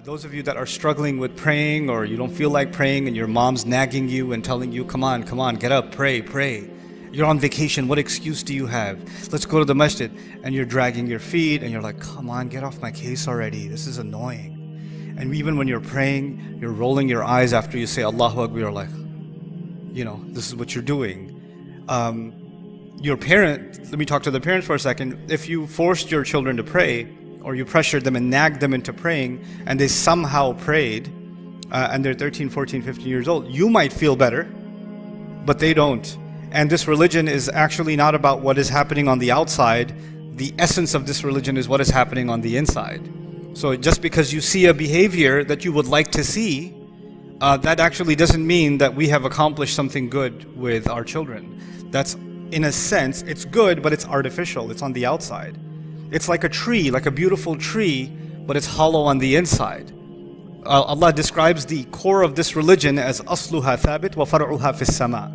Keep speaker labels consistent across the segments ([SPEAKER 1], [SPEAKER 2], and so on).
[SPEAKER 1] Those of you that are struggling with praying, or you don't feel like praying and your mom's nagging you and telling you, come on, get up, pray. You're on vacation, what excuse do you have? Let's go to the masjid. And you're dragging your feet and you're like, come on, get off my case already. This is annoying. And even when you're praying, you're rolling your eyes after you say Allahu Akbar, you're like, this is what you're doing. Your parent, let me talk to the parents for a second. If you forced your children to pray, or you pressured them and nagged them into praying, and they somehow prayed, and they're 13, 14, 15 years old, you might feel better, but they don't. And this religion is actually not about what is happening on the outside. The essence of this religion is what is happening on the inside. So just because you see a behavior that you would like to see, that actually doesn't mean that we have accomplished something good with our children. That's, in a sense, it's good, but it's artificial. It's on the outside. It's like a tree, like a beautiful tree, but it's hollow on the inside. Allah describes the core of this religion as asluha thabit wa far'uha fis sama.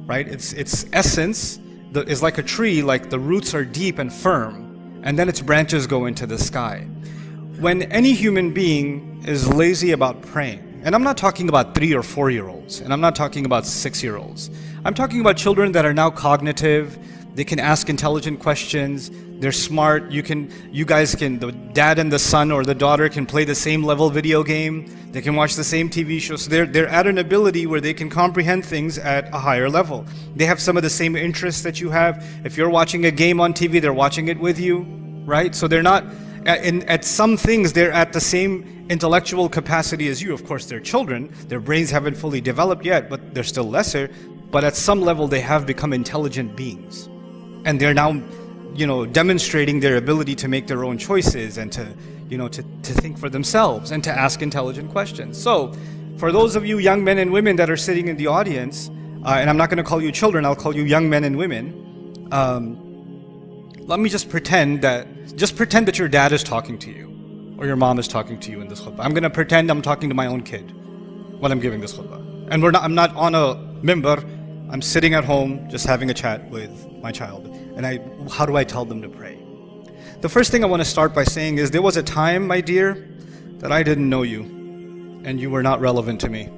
[SPEAKER 1] Right? Its essence is like a tree, like the roots are deep and firm, and then its branches go into the sky. When any human being is lazy about praying, and I'm not talking about 3 or 4-year-olds, and I'm not talking about 6-year-olds. I'm talking about children that are now cognitive. They can ask intelligent questions. They're smart. You guys can, the dad and the son or the daughter can play the same level video game. They can watch the same TV show. So they're at an ability where they can comprehend things at a higher level. They have some of the same interests that you have. If you're watching a game on TV, they're watching it with you, right? So they're not, at some things, they're at the same intellectual capacity as you. Of course, they're children. Their brains haven't fully developed yet, but they're still lesser. But at some level, they have become intelligent beings. And they're now, demonstrating their ability to make their own choices and to think for themselves and to ask intelligent questions. So, for those of you young men and women that are sitting in the audience, and I'm not going to call you children, I'll call you young men and women, let me just pretend that your dad is talking to you, or your mom is talking to you in this khutbah. I'm going to pretend I'm talking to my own kid when I'm giving this khutbah. And I'm not on a mimbar, I'm sitting at home just having a chat with my child. And how do I tell them to pray? The first thing I want to start by saying is there was a time, my dear, that I didn't know you, and you were not relevant to me.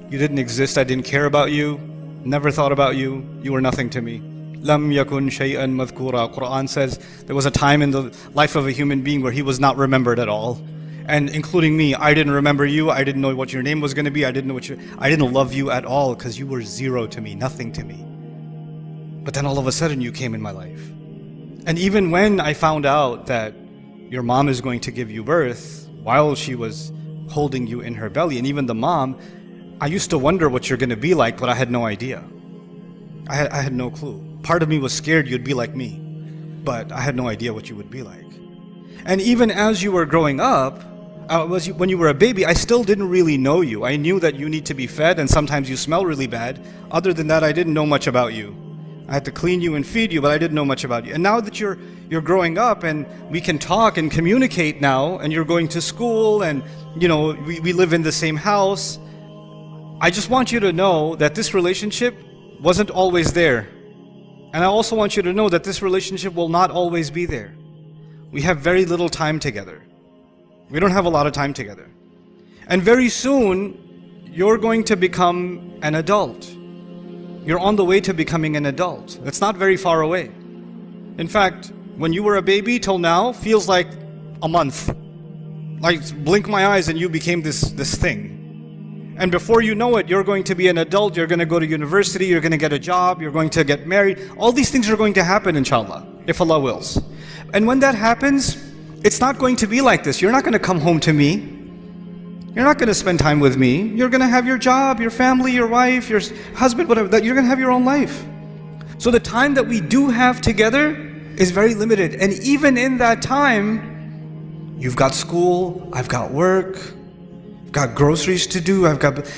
[SPEAKER 1] You didn't exist, I didn't care about you, never thought about you, you were nothing to me. Lam yakun shay'an madhkura. Quran says there was a time in the life of a human being where he was not remembered at all. And including me, I didn't remember you, I didn't know what your name was going to be, I didn't love you at all because you were zero to me, nothing to me. But then all of a sudden you came in my life. And even when I found out that your mom is going to give you birth while she was holding you in her belly, and even the mom, I used to wonder what you're going to be like, but I had no idea. I had no clue. Part of me was scared you'd be like me, but I had no idea what you would be like. And even as you were growing up, when you were a baby, I still didn't really know you. I knew that you need to be fed and sometimes you smell really bad. Other than that, I didn't know much about you. I had to clean you and feed you, but I didn't know much about you. And now that you're growing up and we can talk and communicate now, and you're going to school and we live in the same house, I just want you to know that this relationship wasn't always there. And I also want you to know that this relationship will not always be there. We have very little time together. We don't have a lot of time together. And very soon, you're going to become an adult. You're on the way to becoming an adult. It's not very far away. In fact, when you were a baby till now feels like a month. Like blink my eyes and you became this thing. And before you know it, you're going to be an adult, you're going to go to university, you're going to get a job, you're going to get married. All these things are going to happen, inshallah, if Allah wills. And when that happens, it's not going to be like this. You're not going to come home to me. You're not going to spend time with me. You're going to have your job, your family, your wife, your husband, whatever. You're going to have your own life. So the time that we do have together is very limited. And even in that time, you've got school, I've got work, I've got groceries to do,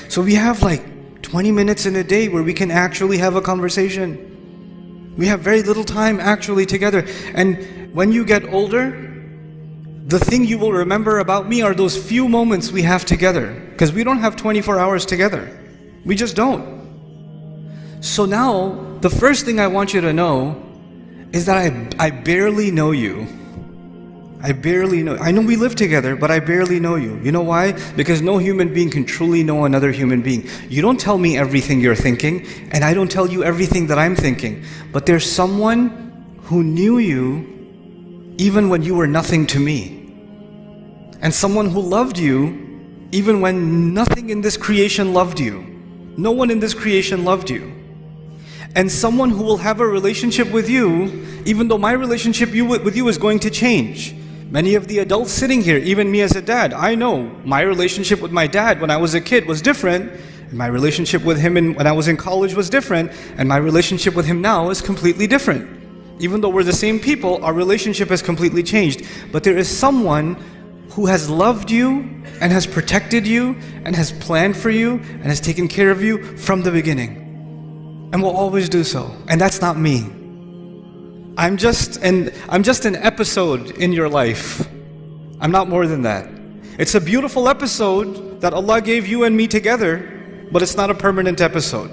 [SPEAKER 1] so we have like 20 minutes in a day where we can actually have a conversation. We have very little time actually together. And when you get older, the thing you will remember about me are those few moments we have together, because we don't have 24 hours together. We just don't. So now, the first thing I want you to know is that I barely know you. I barely know. I know we live together, but I barely know you. You know why? Because no human being can truly know another human being. You don't tell me everything you're thinking, and I don't tell you everything that I'm thinking. But there's someone who knew you even when you were nothing to me. And someone who loved you even when nothing in this creation loved you. No one in this creation loved you. And someone who will have a relationship with you, even though my relationship with you is going to change. Many of the adults sitting here, even me as a dad, I know my relationship with my dad when I was a kid was different. And my relationship with him when I was in college was different. And my relationship with him now is completely different. Even though we're the same people, our relationship has completely changed. But there is someone who has loved you and has protected you and has planned for you and has taken care of you from the beginning. And will always do so. And that's not me. I'm just an episode in your life. I'm not more than that. It's a beautiful episode that Allah gave you and me together, but it's not a permanent episode.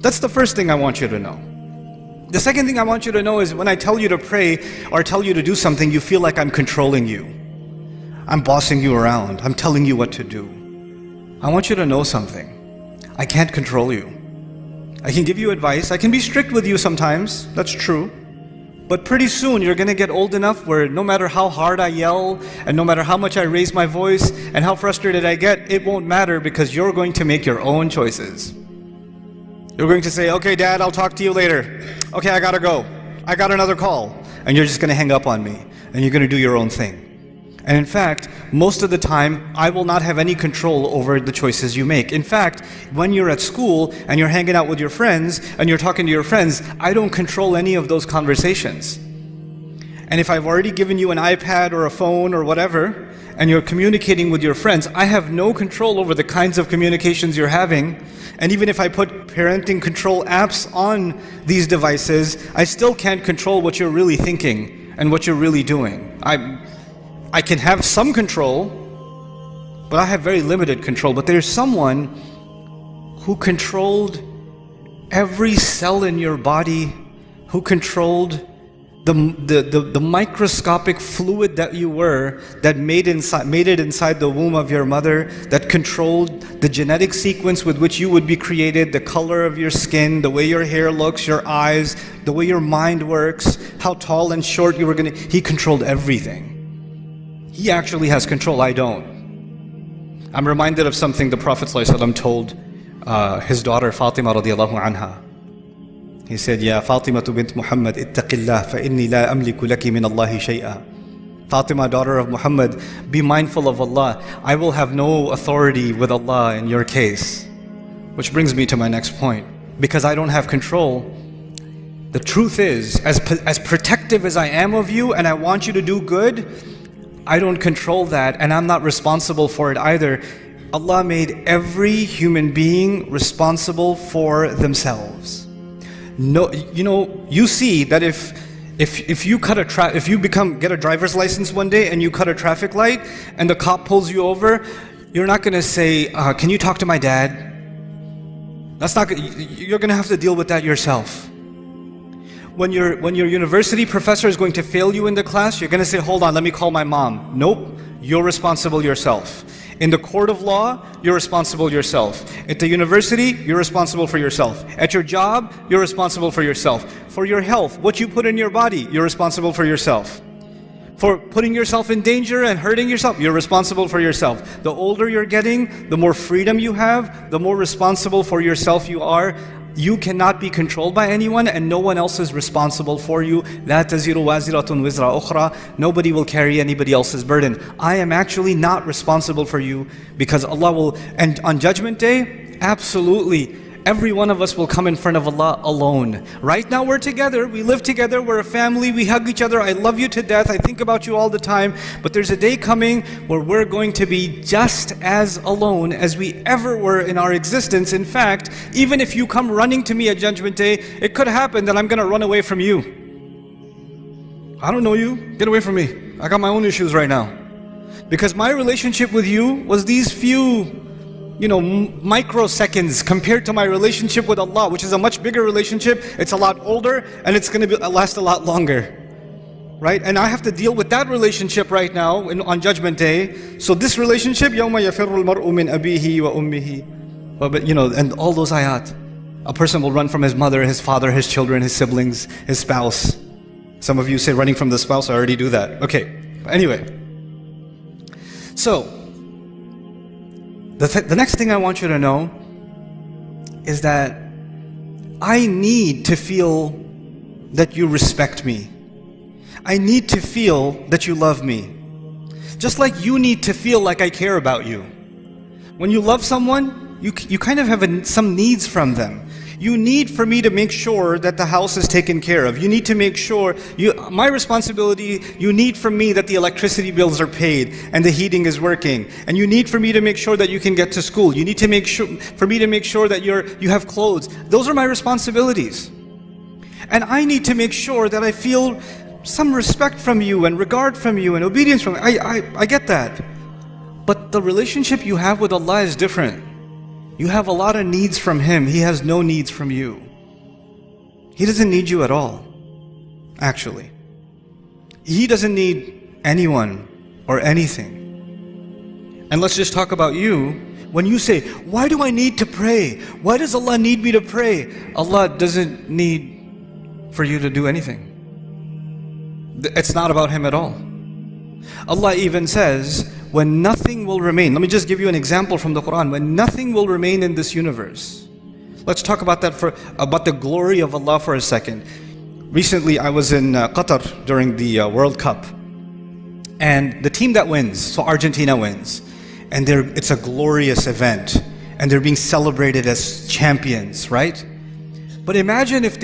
[SPEAKER 1] That's the first thing I want you to know. The second thing I want you to know is when I tell you to pray or tell you to do something, you feel like I'm controlling you. I'm bossing you around. I'm telling you what to do. I want you to know something. I can't control you. I can give you advice. I can be strict with you sometimes. That's true. But pretty soon you're going to get old enough where no matter how hard I yell and no matter how much I raise my voice and how frustrated I get, it won't matter because you're going to make your own choices. You're going to say, okay, Dad, I'll talk to you later. Okay, I gotta go. I got another call. And you're just going to hang up on me and you're going to do your own thing. And in fact, most of the time, I will not have any control over the choices you make. In fact, when you're at school and you're hanging out with your friends and you're talking to your friends, I don't control any of those conversations. And if I've already given you an iPad or a phone or whatever, and you're communicating with your friends, I have no control over the kinds of communications you're having. And even if I put parenting control apps on these devices, I still can't control what you're really thinking and what you're really doing. I can have some control, but I have very limited control. But there's someone who controlled every cell in your body, who controlled the microscopic fluid that you were, that made it inside the womb of your mother, that controlled the genetic sequence with which you would be created, the color of your skin, the way your hair looks, your eyes, the way your mind works, how tall and short you were going to. He controlled everything. He actually has control, I don't. I'm reminded of something the Prophet ﷺ told his daughter Fatima radiallahu anha. He said, Ya Fatima bint Muhammad, ittaqillah fa inni la amliku laki min Allahi shay'a. Fatima, daughter of Muhammad, be mindful of Allah. I will have no authority with Allah in your case. Which brings me to my next point. Because I don't have control, the truth is, as protective as I am of you and I want you to do good, I don't control that and I'm not responsible for it either. Allah made every human being responsible for themselves. No, you see that if you get a driver's license one day and you cut a traffic light and the cop pulls you over, you're not going to say, can you talk to my dad? You're going to have to deal with that yourself. When your university professor is going to fail you in the class, you're going to say, hold on, let me call my mom. Nope, you're responsible yourself. In the court of law, you're responsible yourself. At the university, you're responsible for yourself. At your job, you're responsible for yourself. For your health, what you put in your body, you're responsible for yourself. For putting yourself in danger and hurting yourself, you're responsible for yourself. The older you're getting, the more freedom you have, the more responsible for yourself you are. You cannot be controlled by anyone and no one else is responsible for you. لا تزر وازرة وزر أخرى. Nobody will carry anybody else's burden. I am actually not responsible for you because Allah will, and on Judgment Day, absolutely, every one of us will come in front of Allah alone. Right now we're together, we live together, we're a family, we hug each other, I love you to death, I think about you all the time, but there's a day coming where we're going to be just as alone as we ever were in our existence. In fact, even if you come running to me at Judgment Day, it could happen that I'm going to run away from you. I don't know you, get away from me. I got my own issues right now. Because my relationship with you was these few microseconds compared to my relationship with Allah, which is a much bigger relationship. It's a lot older and it's going to last a lot longer. right? And I have to deal with that relationship right now on Judgment Day. So this relationship, يَوْمَ يَفِرُّ الْمَرْءُ مِنْ أَبِيهِ وَأُمِّهِ. But and all those ayat. A person will run from his mother, his father, his children, his siblings, his spouse. Some of you say running from the spouse, I already do that. Okay, anyway. So, the next thing I want you to know is that I need to feel that you respect me. I need to feel that you love me. Just like you need to feel like I care about you. When you love someone, you kind of have some needs from them. You need for me to make sure that the house is taken care of. You need to make sure, my responsibility, you need from me that the electricity bills are paid and the heating is working. And you need for me to make sure that you can get to school. You need to make sure, for me to make sure that you have clothes. Those are my responsibilities. And I need to make sure that I feel some respect from you and regard from you and obedience from you. I get that. But the relationship you have with Allah is different. You have a lot of needs from Him. He has no needs from you. He doesn't need you at all, actually. He doesn't need anyone or anything. And let's just talk about you. When you say, why do I need to pray? Why does Allah need me to pray? Allah doesn't need for you to do anything. It's not about Him at all. Allah even says, when nothing will remain. Let me just give you an example from the Quran. When nothing will remain in this universe. Let's talk about that about the glory of Allah for a second. Recently I was in Qatar during the World Cup. And the team that wins, so Argentina wins. And it's a glorious event. And they're being celebrated as champions, right? But imagine if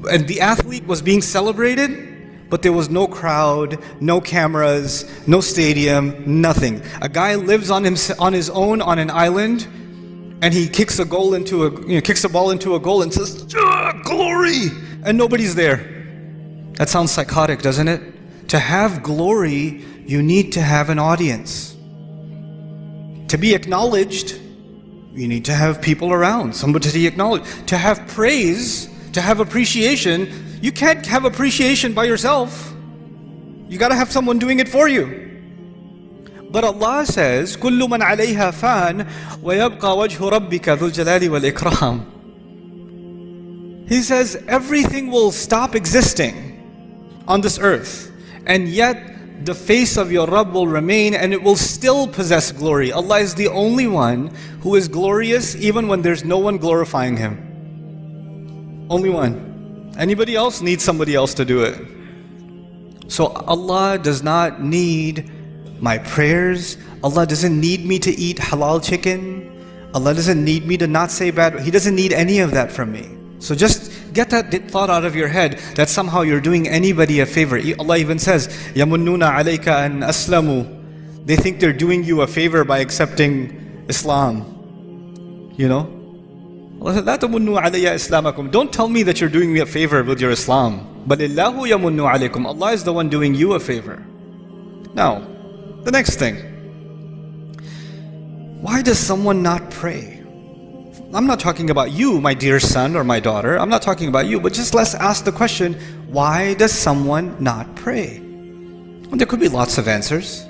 [SPEAKER 1] and the athlete was being celebrated, but there was no crowd, no cameras, no stadium, nothing. A guy lives on his own on an island, and he kicks a ball into a goal and says, "Glory!" and nobody's there. That sounds psychotic, doesn't it? To have glory, you need to have an audience. To be acknowledged, you need to have people around, somebody to be acknowledged. To have praise, to have appreciation, you can't have appreciation by yourself. You gotta have someone doing it for you. But Allah says, كُلُّ مَنْ عَلَيْهَا فَانٍ وَيَبْقَى وَجْهُ رَبِّكَ ذُو الْجَلَالِ وَالْإِكْرَامِ. He says, everything will stop existing on this earth, and yet the face of your Rabb will remain and it will still possess glory. Allah is the only one who is glorious even when there's no one glorifying Him. Only one. Anybody else needs somebody else to do it. So Allah does not need my prayers. Allah doesn't need me to eat halal chicken. Allah doesn't need me to not say bad. He doesn't need any of that from me. So just get that thought out of your head that somehow you're doing anybody a favor. Allah even says, يَمُنُّونَ عَلَيْكَ أَنْ أَسْلَمُوا. They think they're doing you a favor by accepting Islam. You know? لَا تَمُنُّوا عَلَيَّ إِسْلَامَكُمْ. Don't tell me that you're doing me a favor with your Islam. بَلِ اللَّهُ يَمُنُّ عَلَيْكُمْ. Allah is the one doing you a favor. Now, the next thing. Why does someone not pray? I'm not talking about you, my dear son or my daughter. I'm not talking about you, but just let's ask the question, why does someone not pray? Well, there could be lots of answers,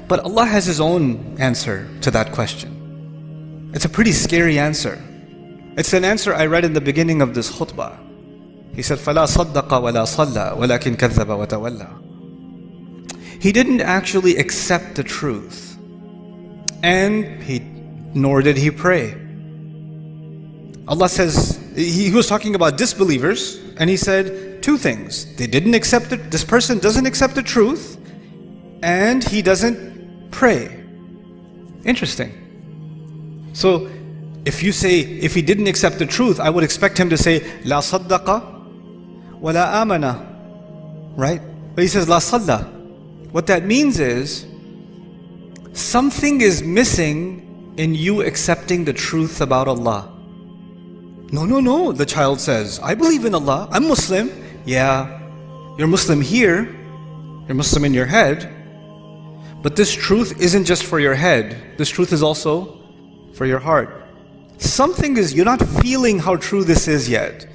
[SPEAKER 1] but Allah has His own answer to that question. It's a pretty scary answer. It's an answer I read in the beginning of this khutbah. He said, فَلَا صَدَّقَ وَلَا صَلَّى وَلَكِنْ كَذَّبَ وَتَوَلَّى. He didn't actually accept the truth, and nor did he pray. Allah says, He was talking about disbelievers, and He said two things. They didn't accept it. This person doesn't accept the truth, and he doesn't pray. Interesting. So, if he didn't accept the truth, I would expect him to say, La saddaqa wa la amana. Right? But he says, La salla. What that means is, something is missing in you accepting the truth about Allah. No, the child says, I believe in Allah, I'm Muslim. Yeah, you're Muslim here, you're Muslim in your head, but this truth isn't just for your head, this truth is also for your heart. Something is, you're not feeling how true this is yet.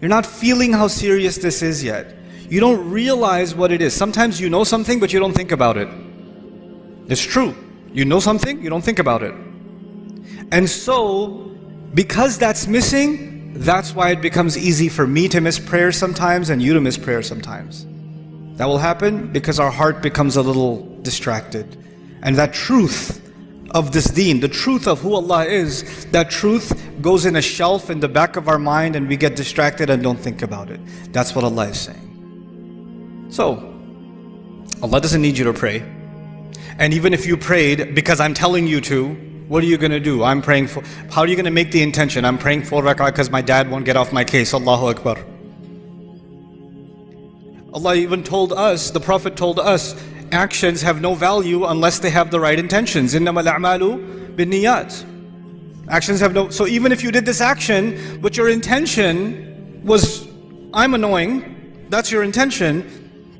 [SPEAKER 1] You're not feeling how serious this is yet. You don't realize what it is. Sometimes you know something, but you don't think about it. It's true. You know something, you don't think about it. And so, because that's missing, that's why it becomes easy for me to miss prayer sometimes and you to miss prayer sometimes. That will happen because our heart becomes a little distracted. And that truth of this deen, the truth of who Allah is, that truth goes in a shelf in the back of our mind and we get distracted and don't think about it. That's what Allah is saying. So, Allah doesn't need you to pray. And even if you prayed because I'm telling you to, what are you going to do? I'm praying for, how are you going to make the intention? I'm praying 4 rak'ah because my dad won't get off my case. Allahu Akbar. Allah even told us, the Prophet told us, actions have no value unless they have the right intentions. إِنَّمَا الْأَعْمَالُ بِالنِّيَّاتِ. Actions have no, so even if you did this action, but your intention was, I'm annoying, that's your intention,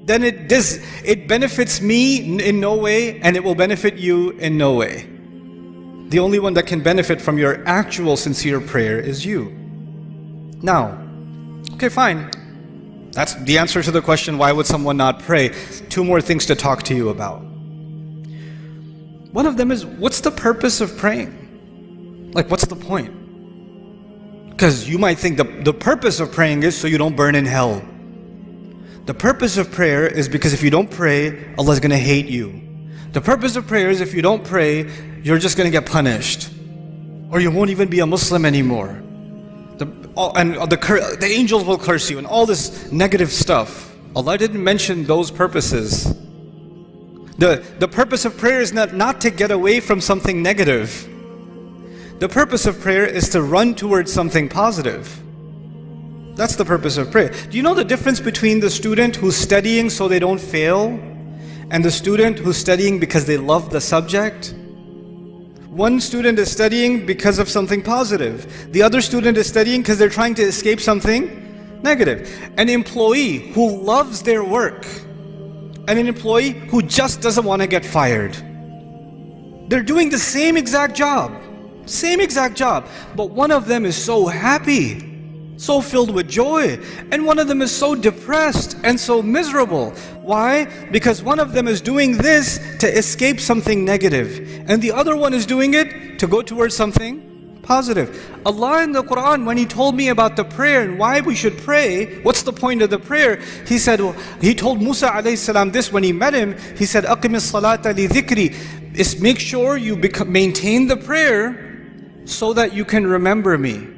[SPEAKER 1] then it benefits me in no way and it will benefit you in no way. The only one that can benefit from your actual sincere prayer is you. Now, okay, fine. That's the answer to the question, why would someone not pray? 2 more things to talk to you about. One of them is, what's the purpose of praying? Like, what's the point? Because you might think the purpose of praying is so you don't burn in hell. The purpose of prayer is because if you don't pray, Allah is going to hate you. The purpose of prayer is if you don't pray, you're just going to get punished. Or you won't even be a Muslim anymore. The angels will curse you and all this negative stuff. Allah didn't mention those purposes. The purpose of prayer is not to get away from something negative. The purpose of prayer is to run towards something positive. That's the purpose of prayer. Do you know the difference between the student who's studying so they don't fail and the student who's studying because they love the subject? One student is studying because of something positive. The other student is studying because they're trying to escape something negative. An employee who loves their work and an employee who just doesn't want to get fired. They're doing the same exact job. But one of them is so happy, so filled with joy, and one of them is so depressed and so miserable. Why? Because one of them is doing this to escape something negative, and the other one is doing it to go towards something positive. Allah in the Quran, when He told me about the prayer and why we should pray, what's the point of the prayer? He said, He told Musa alayhi salam this when he met him. He said, أَقِمِ الصَّلَاةَ لِذِكْرِ. Is make sure you maintain the prayer so that you can remember me.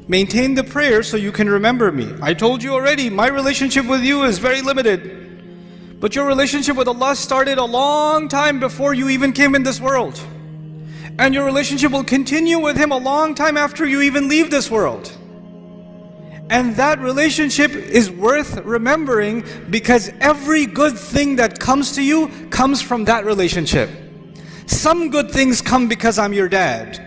[SPEAKER 1] Maintain the prayer so you can remember me. I told you already, my relationship with you is very limited. But your relationship with Allah started a long time before you even came in this world. And your relationship will continue with Him a long time after you even leave this world. And that relationship is worth remembering because every good thing that comes to you comes from that relationship. Some good things come because I'm your dad.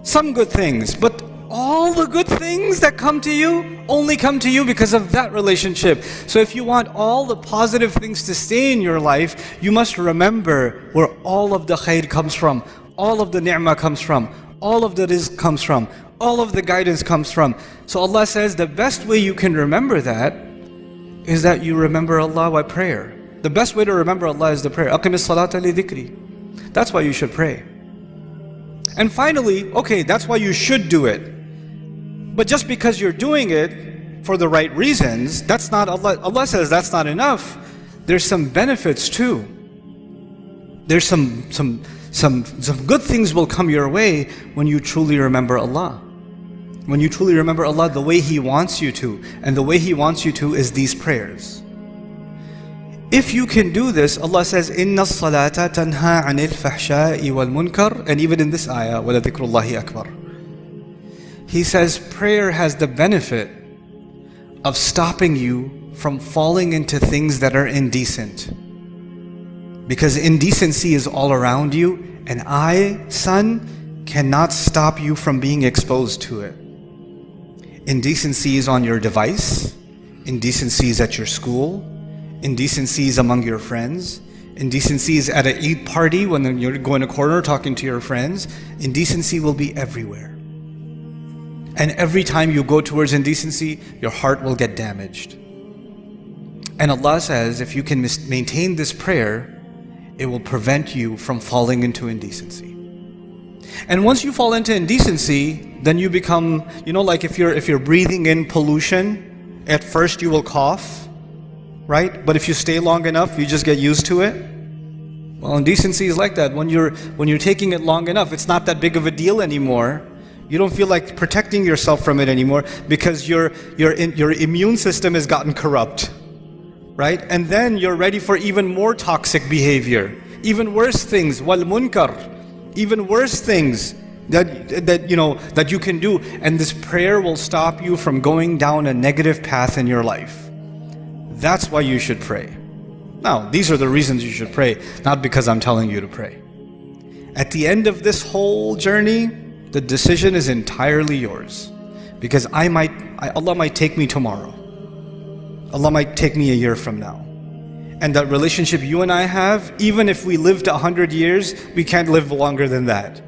[SPEAKER 1] Some good things, but all the good things that come to you only come to you because of that relationship. So if you want all the positive things to stay in your life, you must remember where all of the khair comes from, all of the ni'mah comes from, all of the rizq comes from, all of the guidance comes from. So Allah says the best way you can remember that is that you remember Allah by prayer. The best way to remember Allah is the prayer. أَقِمِ الصَّلَاةَ لِذِكْرِ. That's why you should pray. And finally, okay, that's why you should do it. But just because you're doing it for the right reasons, that's not Allah. Allah says that's not enough. There's some benefits too. There's some good things will come your way when you truly remember Allah. When you truly remember Allah the way He wants you to. And the way He wants you to is these prayers. If you can do this, Allah says, إِنَّ الصَّلَاةَ تَنْهَا عَنِ الْفَحْشَاءِ وَالْمُنْكَرِ. And even in this ayah, وَلَذِكْرُ اللَّهِ أَكْبَرُ. He says prayer has the benefit of stopping you from falling into things that are indecent. Because indecency is all around you, and I, son, cannot stop you from being exposed to it. Indecency is on your device, indecency is at your school, indecency is among your friends, indecency is at an Eid party when you're going to a corner talking to your friends. Indecency will be everywhere. And every time you go towards indecency, your heart will get damaged. And Allah says, if you can maintain this prayer, it will prevent you from falling into indecency. And once you fall into indecency, then you become, like if you're breathing in pollution, at first you will cough, right? But if you stay long enough, you just get used to it. Well, indecency is like that. When you're taking it long enough, it's not that big of a deal anymore. You don't feel like protecting yourself from it anymore because your immune system has gotten corrupt, right? And then you're ready for even more toxic behavior, even worse things, wal munkar, even worse things that you can do. And this prayer will stop you from going down a negative path in your life. That's why you should pray. Now, these are the reasons you should pray, not because I'm telling you to pray. At the end of this whole journey, the decision is entirely yours. Because Allah might take me tomorrow. Allah might take me a year from now. And that relationship you and I have, even if we lived 100 years, we can't live longer than that.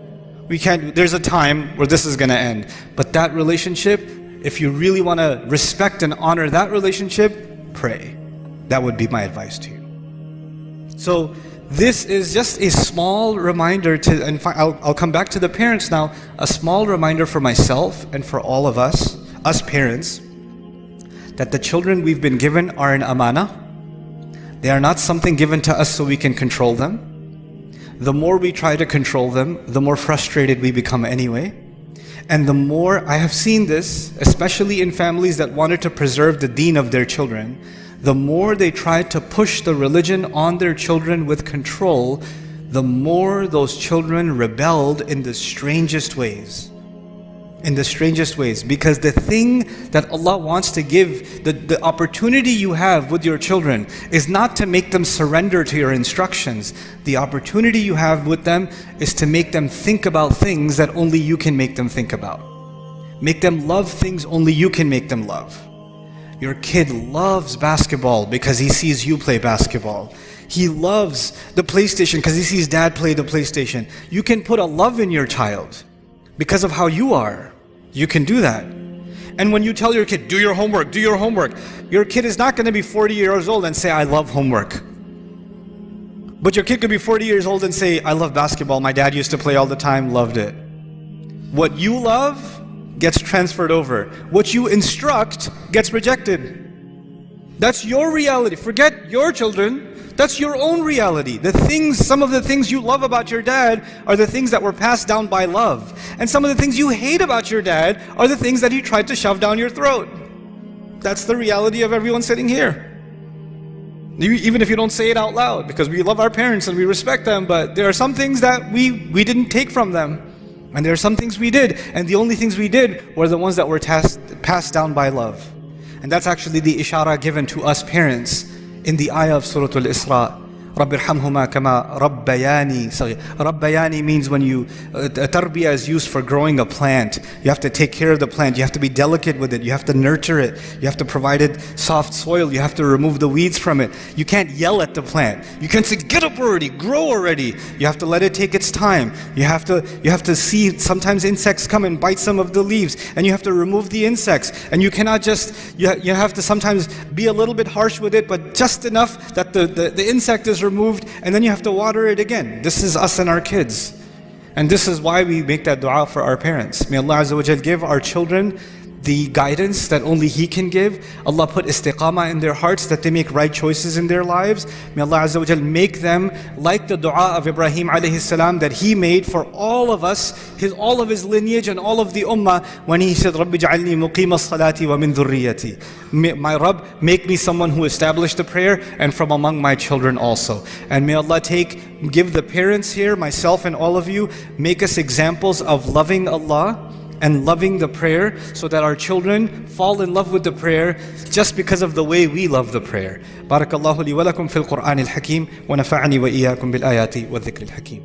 [SPEAKER 1] There's a time where this is gonna end. But that relationship, if you really wanna respect and honor that relationship, pray. That would be my advice to you. So this is just a small reminder and I'll come back to the parents now, a small reminder for myself and for all of us parents, that the children we've been given are an amana. They are not something given to us so we can control them. The more we try to control them, the more frustrated we become anyway. And the more, I have seen this, especially in families that wanted to preserve the deen of their children, the more they tried to push the religion on their children with control, the more those children rebelled in the strangest ways. In the strangest ways. Because the thing that Allah wants to give, the opportunity you have with your children is not to make them surrender to your instructions. The opportunity you have with them is to make them think about things that only you can make them think about. Make them love things only you can make them love. Your kid loves basketball because he sees you play basketball. He loves the PlayStation because he sees dad play the PlayStation. You can put a love in your child because of how you are. You can do that. And when you tell your kid, do your homework, your kid is not going to be 40 years old and say, I love homework. But your kid could be 40 years old and say, I love basketball. My dad used to play all the time, loved it. What you love gets transferred over. What you instruct gets rejected. That's your reality. Forget your children. That's your own reality. Some of the things you love about your dad are the things that were passed down by love. And some of the things you hate about your dad are the things that he tried to shove down your throat. That's the reality of everyone sitting here. Even if you don't say it out loud, because we love our parents and we respect them, but there are some things that we didn't take from them. And there are some things we did, and the only things we did were the ones that were passed down by love. And that's actually the ishara given to us parents in the ayah of Surah Al-Isra. رَبِّ ارْحَمْهُمَا كَمَا رَبَّيَانِي صَغِيرًا. Rabbayani means when tarbiyah is used for growing a plant. You have to take care of the plant. You have to be delicate with it. You have to nurture it. You have to provide it soft soil. You have to remove the weeds from it. You can't yell at the plant. You can't say, get up already, grow already. You have to let it take its time. You have to see sometimes insects come and bite some of the leaves, and you have to remove the insects. And you cannot just, you have to sometimes be a little bit harsh with it, but just enough that the insect is removed, and then you have to water it again. This is us and our kids. And this is why we make that dua for our parents. May Allah Azza wa Jal give our children the guidance that only He can give. Allah put istiqamah in their hearts that they make right choices in their lives. May Allah Azza wa Jal make them like the dua of Ibrahim alayhi salam that he made for all of us, all of his lineage and all of the ummah, when he said, Rabbi ja'alni muqima as-salati wa min dhurriyyati. My Rabb, make me someone who established the prayer and from among my children also. And may Allah give the parents here, myself and all of you, make us examples of loving Allah and loving the prayer, so that our children fall in love with the prayer just because of the way we love the prayer. Barakallahu li wa lakum fil Qur'an al-Hakim wa nafa'ani wa iyyakum bil ayati wa dhikr al-Hakim.